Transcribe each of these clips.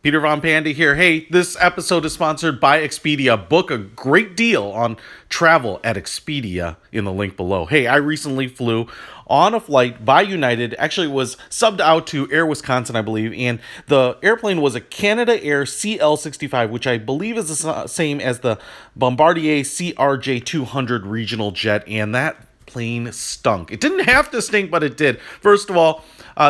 Peter Von Panda here. Hey, this episode is sponsored by Expedia. Book a great deal on travel at Expedia in the link below. Hey, I recently flew on a flight by United. Actually, it was subbed out to Air Wisconsin, I believe, and the airplane was a Canadair CL65, which I believe is the same as the Bombardier CRJ200 regional jet, and that plane stunk. It didn't have to stink, but it did. First of all,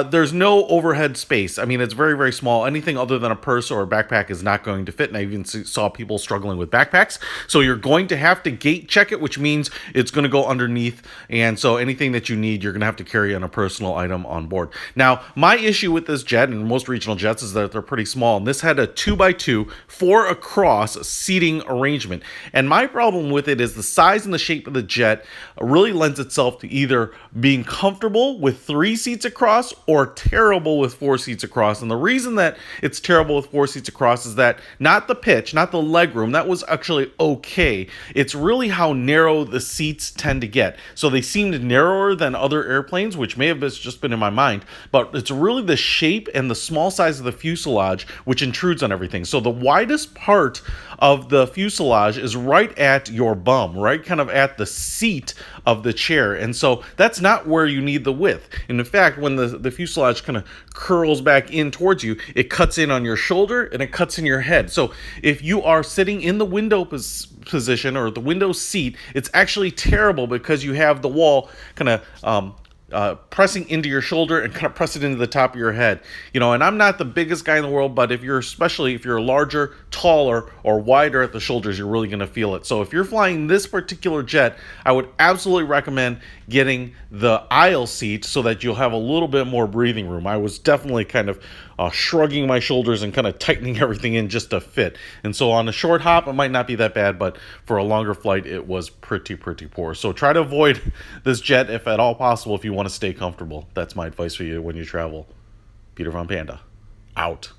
there's no overhead space. I mean, it's very, very small. Anything other than a purse or a backpack is not going to fit. And I even saw people struggling with backpacks. So you're going to have to gate check it, which means it's going to go underneath. And so anything that you need, you're going to have to carry on a personal item on board. Now, my issue with this jet and most regional jets is that they're pretty small. And this had a 2x2, 4 across seating arrangement. And my problem with it is the size and the shape of the jet really lends itself to either being comfortable with 3 seats across or terrible with 4 seats across. And the reason that it's terrible with 4 seats across is that not the pitch, not the leg room, that was actually okay. It's really how narrow the seats tend to get. So they seemed narrower than other airplanes, which may have just been in my mind, but it's really the shape and the small size of the fuselage which intrudes on everything. So the widest part of the fuselage is right at your bum, right kind of at the seat of the chair. And so that's not where you need the width. And in fact, when the fuselage kind of curls back in towards you, it cuts in on your shoulder and it cuts in your head. So if you are sitting in the window position or the window seat, it's actually terrible because you have the wall kind of pressing into your shoulder and kind of press it into the top of your head. And I'm not the biggest guy in the world, but especially if you're larger, taller, or wider at the shoulders, you're really going to feel it. So if you're flying this particular jet, I would absolutely recommend getting the aisle seat so that you'll have a little bit more breathing room. I was definitely kind of shrugging my shoulders and kind of tightening everything in just to fit. And so on a short hop, it might not be that bad, but for a longer flight, it was pretty poor. So try to avoid this jet if at all possible if you want to stay comfortable. That's my advice for you when you travel. Peter Von Panda, out.